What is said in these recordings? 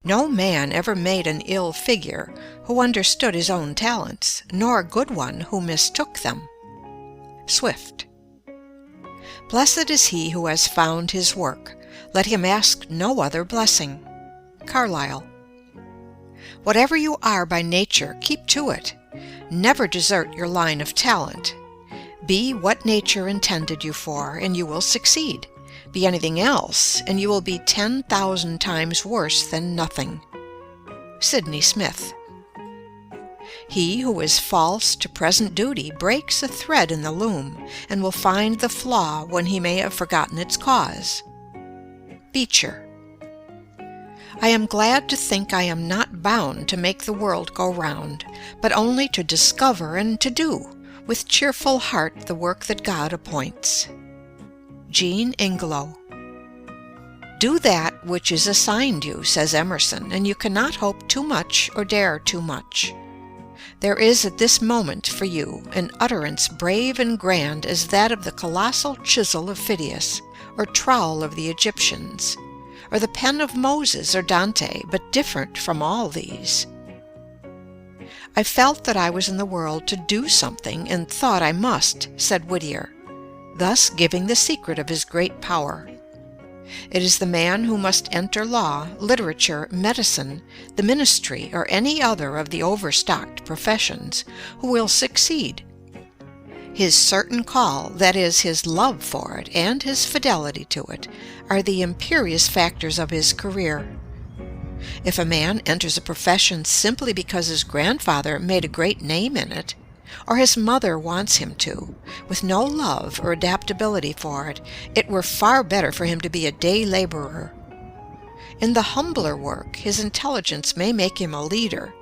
No man ever made an ill figure who understood his own talents, nor a good one who mistook them. Swift. Blessed is he who has found his work. Let him ask no other blessing. Carlyle. Whatever you are by nature, keep to it. Never desert your line of talent. Be what nature intended you for, and you will succeed. Be anything else, and you will be 10,000 times worse than nothing. Sydney Smith. He who is false to present duty breaks a thread in the loom, and will find the flaw when he may have forgotten its cause. Beecher. I am glad to think I am not bound to make the world go round, but only to discover and to do, with cheerful heart, the work that God appoints. Jean Ingelow. Do that which is assigned you, says Emerson, and you cannot hope too much or dare too much. There is at this moment for you an utterance brave and grand as that of the colossal chisel of Phidias, or trowel of the Egyptians, or the pen of Moses or Dante, but different from all these. I felt that I was in the world to do something, and thought I must, said Whittier, thus giving the secret of his great power. It is the man who must enter law, literature, medicine, the ministry, or any other of the overstocked professions, who will succeed. His certain call, that is, his love for it, and his fidelity to it, are the imperious factors of his career. If a man enters a profession simply because his grandfather made a great name in it, or his mother wants him to, with no love or adaptability for it, it were far better for him to be a day laborer. In the humbler work, his intelligence may make him a leader.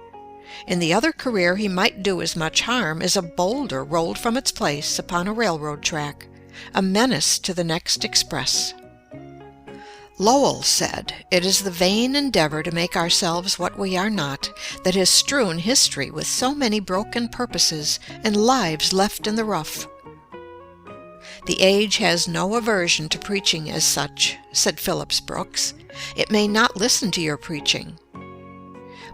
In the other career he might do as much harm as a boulder rolled from its place upon a railroad track, a menace to the next express. Lowell said, "It is the vain endeavor to make ourselves what we are not that has strewn history with so many broken purposes and lives left in the rough." The age has no aversion to preaching as such, said Phillips Brooks. It may not listen to your preaching.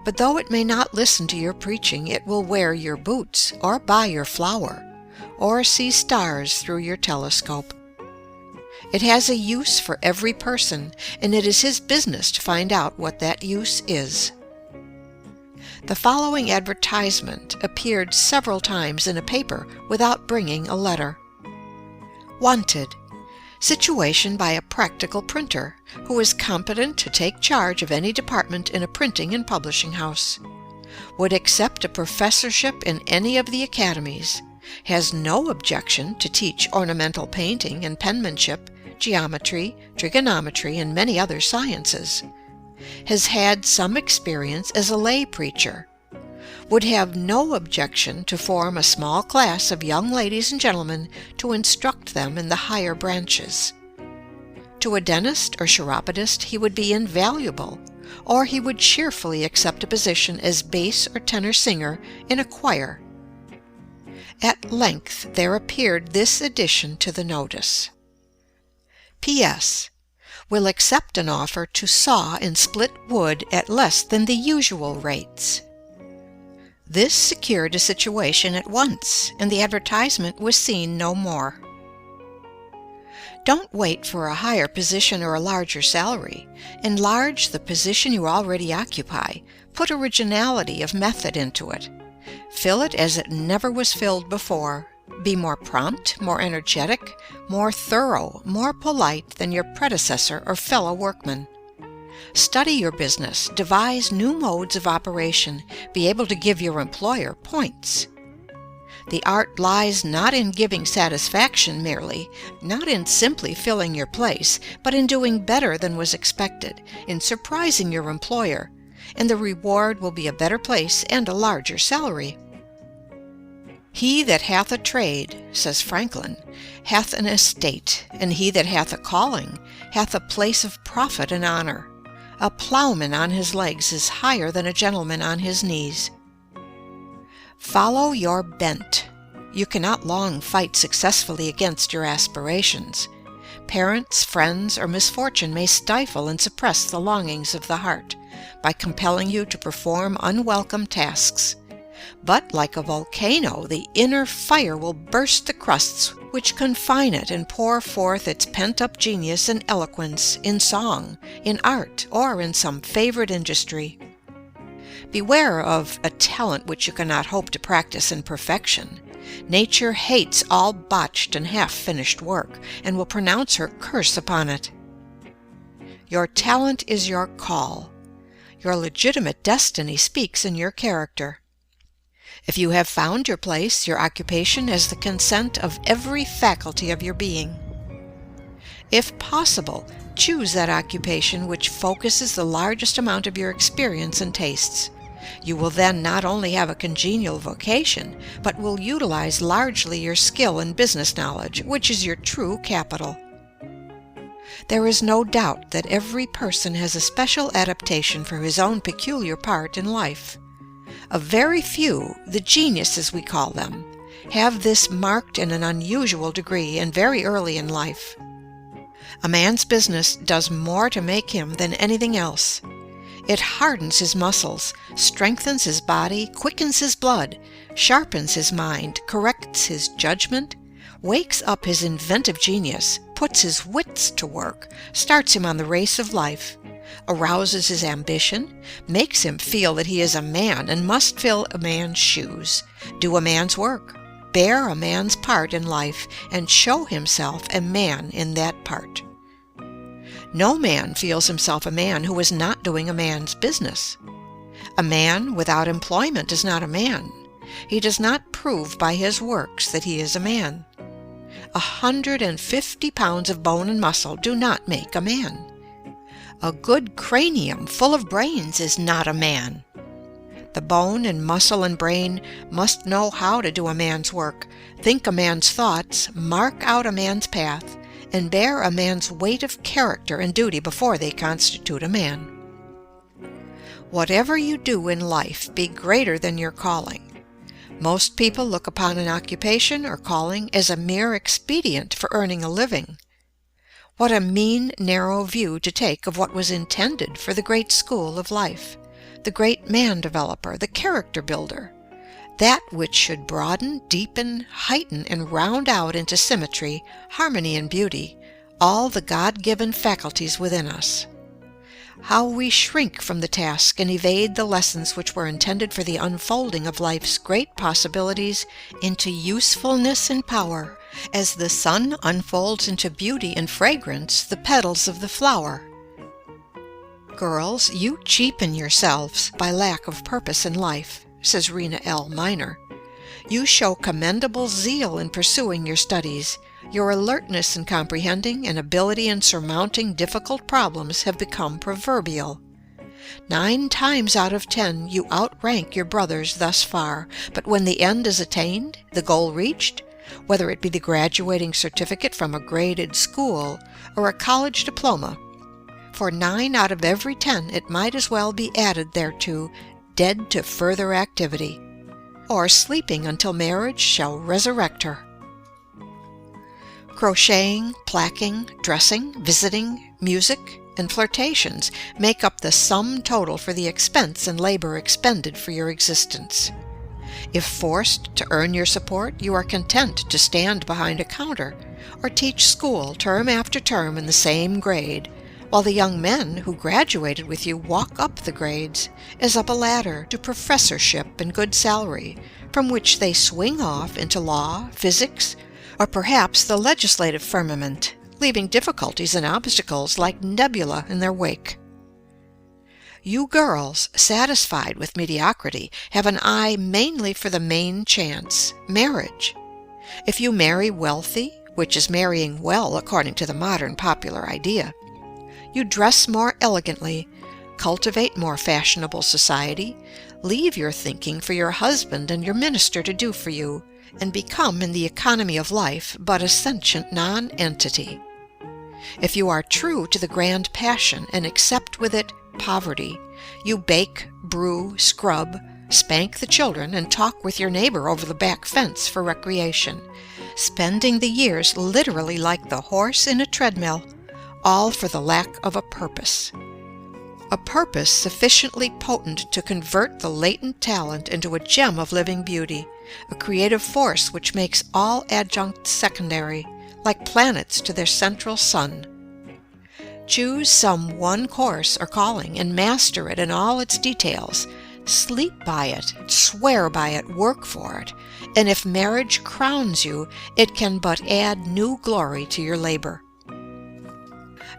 But though it may not listen to your preaching, it will wear your boots, or buy your flour, or see stars through your telescope. It has a use for every person, and it is his business to find out what that use is. The following advertisement appeared several times in a paper without bringing a letter. Wanted. Situation by a practical printer, who is competent to take charge of any department in a printing and publishing house. Would accept a professorship in any of the academies. Has no objection to teach ornamental painting and penmanship, geometry, trigonometry, and many other sciences. Has had some experience as a lay preacher. Would have no objection to form a small class of young ladies and gentlemen to instruct them in the higher branches. To a dentist or chiropodist he would be invaluable, or he would cheerfully accept a position as bass or tenor singer in a choir. At length there appeared this addition to the notice. P.S. Will accept an offer to saw and split wood at less than the usual rates. This secured a situation at once, and the advertisement was seen no more. Don't wait for a higher position or a larger salary. Enlarge the position you already occupy. Put originality of method into it. Fill it as it never was filled before. Be more prompt, more energetic, more thorough, more polite than your predecessor or fellow workman. Study your business, devise new modes of operation, be able to give your employer points. The art lies not in giving satisfaction merely, not in simply filling your place, but in doing better than was expected, in surprising your employer, and the reward will be a better place and a larger salary. He that hath a trade, says Franklin, hath an estate, and he that hath a calling hath a place of profit and honor. A plowman on his legs is higher than a gentleman on his knees. Follow your bent. You cannot long fight successfully against your aspirations. parents, friends, or misfortune may stifle and suppress the longings of the heart by compelling you to perform unwelcome tasks. But like a volcano, the inner fire will burst the crusts which confine it and pour forth its pent-up genius and eloquence in song, in art, or in some favorite industry. Beware of a talent which you cannot hope to practice in perfection. Nature hates all botched and half-finished work, and will pronounce her curse upon it. Your talent is your call. Your legitimate destiny speaks in your character. If you have found your place, your occupation has the consent of every faculty of your being. If possible, choose that occupation which focuses the largest amount of your experience and tastes. You will then not only have a congenial vocation, but will utilize largely your skill and business knowledge, which is your true capital. There is no doubt that every person has a special adaptation for his own peculiar part in life. A very few, the geniuses we call them, have this marked in an unusual degree and very early in life. A man's business does more to make him than anything else. It hardens his muscles, strengthens his body, quickens his blood, sharpens his mind, corrects his judgment, wakes up his inventive genius, puts his wits to work, starts him on the race of life, arouses his ambition, makes him feel that he is a man and must fill a man's shoes, do a man's work, bear a man's part in life, and show himself a man in that part. No man feels himself a man who is not doing a man's business. A man without employment is not a man. He does not prove by his works that he is a man. 150 pounds of bone and muscle do not make a man. A good cranium full of brains is not a man. The bone and muscle and brain must know how to do a man's work, think a man's thoughts, mark out a man's path, and bear a man's weight of character and duty before they constitute a man. Whatever you do in life, be greater than your calling. Most people look upon an occupation or calling as a mere expedient for earning a living. What a mean, narrow view to take of what was intended for the great school of life, the great man-developer, the character builder, that which should broaden, deepen, heighten, and round out into symmetry, harmony, and beauty, all the God-given faculties within us. How we shrink from the task and evade the lessons which were intended for the unfolding of life's great possibilities into usefulness and power, as the sun unfolds into beauty and fragrance the petals of the flower. Girls, you cheapen yourselves by lack of purpose in life, says Rena L. Miner. You show commendable zeal in pursuing your studies. Your alertness in comprehending and ability in surmounting difficult problems have become proverbial. 9 times out of 10 you outrank your brothers thus far, but when the end is attained, the goal reached, whether it be the graduating certificate from a graded school or a college diploma, for 9 out of every 10 it might as well be added thereto, dead to further activity, or sleeping until marriage shall resurrect her. Crocheting, placking, dressing, visiting, music, and flirtations make up the sum total for the expense and labor expended for your existence. If forced to earn your support, you are content to stand behind a counter or teach school term after term in the same grade, while the young men who graduated with you walk up the grades as up a ladder to professorship and good salary, from which they swing off into law, physics, or perhaps the legislative firmament, leaving difficulties and obstacles like nebula in their wake. You girls, satisfied with mediocrity, have an eye mainly for the main chance, marriage. If you marry wealthy, which is marrying well according to the modern popular idea, you dress more elegantly, cultivate more fashionable society, leave your thinking for your husband and your minister to do for you, and become in the economy of life but a sentient non-entity. If you are true to the grand passion and accept with it poverty, you bake, brew, scrub, spank the children, and talk with your neighbor over the back fence for recreation. spending the years literally like the horse in a treadmill, all for the lack of a purpose. A purpose sufficiently potent to convert the latent talent into a gem of living beauty, a creative force which makes all adjuncts secondary, like planets to their central sun. Choose some one course or calling and master it in all its details. Sleep by it, swear by it, work for it, and if marriage crowns you, it can but add new glory to your labor.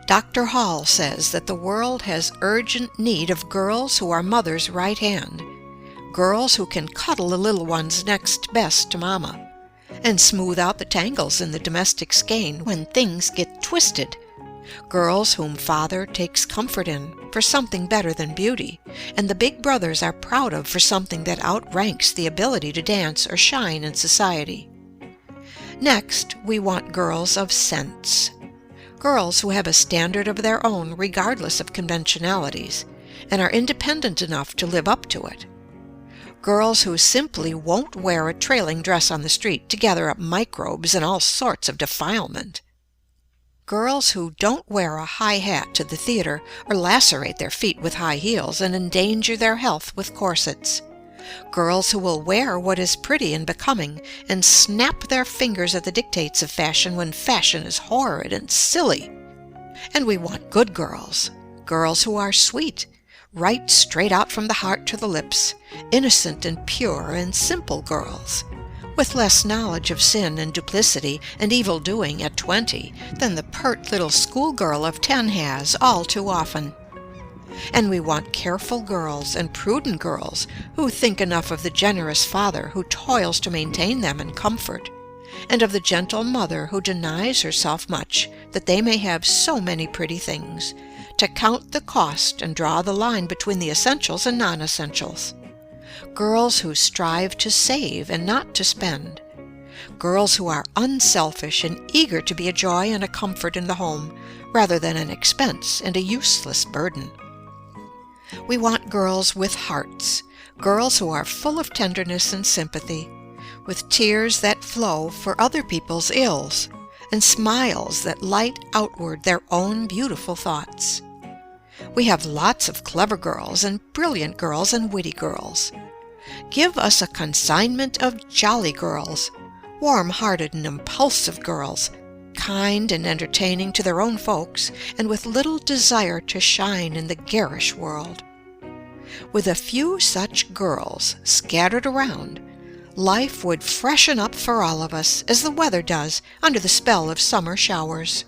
Dr. Hall says that the world has urgent need of girls who are mother's right hand, girls who can cuddle the little ones next best to mama, and smooth out the tangles in the domestic skein when things get twisted, girls whom father takes comfort in for something better than beauty, and the big brothers are proud of for something that outranks the ability to dance or shine in society. Next, we want girls of sense. Girls who have a standard of their own regardless of conventionalities, and are independent enough to live up to it. Girls who simply won't wear a trailing dress on the street to gather up microbes and all sorts of defilement. Girls who don't wear a high hat to the theater or lacerate their feet with high heels and endanger their health with corsets. Girls who will wear what is pretty and becoming and snap their fingers at the dictates of fashion when fashion is horrid and silly. And we want good girls, girls who are sweet, right straight out from the heart to the lips, innocent and pure and simple girls, with less knowledge of sin and duplicity and evil doing at 20 than the pert little schoolgirl of 10 has all too often. And we want careful girls and prudent girls who think enough of the generous father who toils to maintain them in comfort, and of the gentle mother who denies herself much that they may have so many pretty things, to count the cost and draw the line between the essentials and non-essentials. Girls who strive to save and not to spend. Girls who are unselfish and eager to be a joy and a comfort in the home, rather than an expense and a useless burden. We want girls with hearts, girls who are full of tenderness and sympathy, with tears that flow for other people's ills, and smiles that light outward their own beautiful thoughts. We have lots of clever girls and brilliant girls and witty girls. Give us a consignment of jolly girls, warm-hearted and impulsive girls, kind and entertaining to their own folks, and with little desire to shine in the garish world. With a few such girls scattered around, life would freshen up for all of us, as the weather does under the spell of summer showers.